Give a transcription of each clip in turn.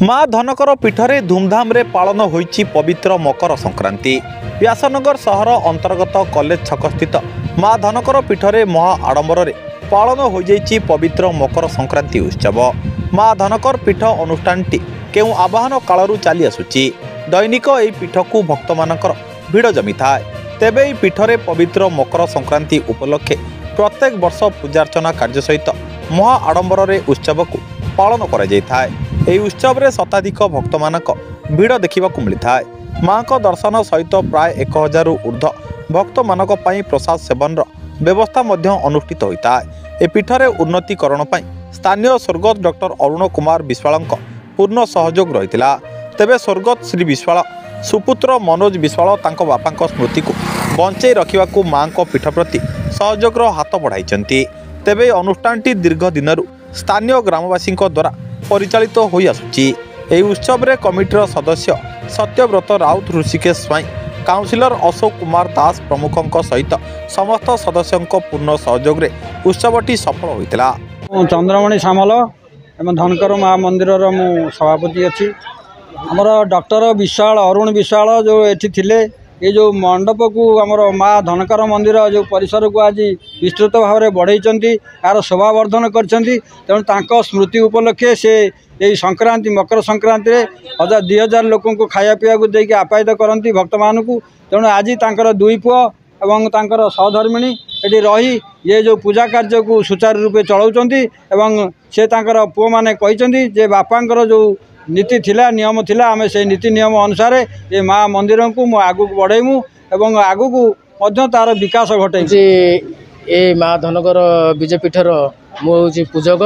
माँ धनकर पीठरे धूमधाम रे पालन होईची पवित्र मकर संक्रांति। व्यासनगर सहर अंतर्गत कॉलेज छक स्थित माँ धनकर पीठरे महा आडंबर रे पालन हो जाइची पवित्र मकर संक्रांति उत्सव। माँ धनकर पीठ अनुष्ठानटी केउ आवाहन कालरू चली आसुची। दैनिक एई पीठ को भक्त मानकर भिड़ जमी थाए। तेबे एई पीठरे पवित्र मकर संक्रांति उपलक्षे प्रत्येक वर्ष पूजार्चना कार्य सहित महा आडंबर रे उत्सव को पालन करा जाय थाए। एई उत्सव रे शताधिक भक्त मानक भिड़ देखा मिलता है। माँ को दर्शन सहित प्राय 1000 ऊर्ध्व भक्त मानक पई प्रसाद सेवन व्यवस्था मध्य अनुष्ठित होता है। ए पीठरे उन्नतीकरण पई स्थानीय स्वर्गत डॉक्टर अरुण कुमार विश्वाल पूर्ण सहयोग रहितिला। तेबे स्वर्गत श्री विश्वाल सुपुत्र मनोज विश्वाल तांको बापांको स्मृति को बंचाई रखिबाकू माँ को पीठ प्रति सहयोग हाथ बढ़ाई। तेबे अनुष्ठानटी दीर्घ दिनरू स्थानीय ग्रामवासी द्वारा परिचालित हो आसुची। एही उत्सव रे कमिटीर सदस्य सत्यव्रत राउत, ऋषिकेश स्वाई, काउंसिलर अशोक कुमार दास प्रमुखों सहित समस्त सदस्यों पूर्ण सहयोग रे उत्सवटी सफल होइतिला। चंद्रमणि सामल एवं धनकर माँ मंदिर मु सभापति अच्छी। आमर डॉक्टर विशाल अरुण विशाल जो एठी थिले, ये जो मंडप को आमर माँ धनकर मंदिर जो परिसर को आज विस्तृत भाव में बढ़ई यार शोभावर्धन कर स्मृति उपलक्षे से यही संक्रांति मकर संक्रांति 2000 लोक को खाया पीवा को देके आप्यायित करती भक्त मान को। तेणु आज तांकर दुई पुओ एवं तांकर सहधर्मिणी ये रही ये जो पूजा कार्य को सुचारू रूपे चलाउछंती एवं से तांकर पुओ माने कहिसंती जे बापांकर जो नीति थिला नियम थिला आमे से नीति नियम अनुसार ये माँ मंदिर को मु आगु बढ़ेमु एवं आगु को तार विकास घटे। ए माँ धनकर विजयपीठर मुझे पूजक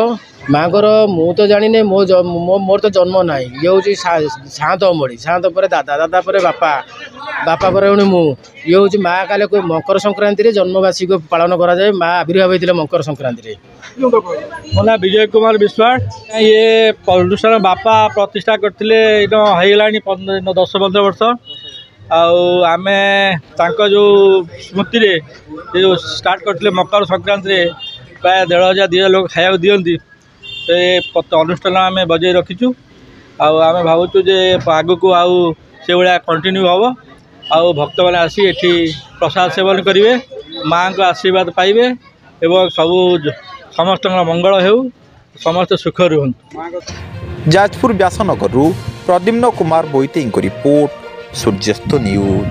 माँ को मु तो जानी मोर तो जन्म ना ये हूँ सात अमड़ी सात पर दादा दादा पर बापा बापा पर मु ये हूँ माँ काले कोई मकर संक्रांति रे जन्मवासी को पालन करा जाए। माँ आविर्भाव होता मकर संक्रांति रे। मो ना विजय कुमार विश्वास। ये अनुष्ठान बापा प्रतिष्ठा करते 10-15 वर्ष आमे तांको जो स्मृति रे जो स्टार्ट करते मकर संक्रांति रे प्राय 1500 लोग खाया दियंती। अनुष्ठान आम बजाई रखीचु आम भावुँ जे आग को आउ से भाया कंटिन्यू हम आउ भक्त मैंने आसी एठी प्रसाद सेवन करेंगे, माँ को आशीर्वाद पाइबे एवं सबू समस्त मंगल हो, समस्त सुख रुहंतु। जाजपुर व्यासनगर प्रद्युम्न कुमार बोईते रिपोर्ट, सूर्यास्त न्यूज।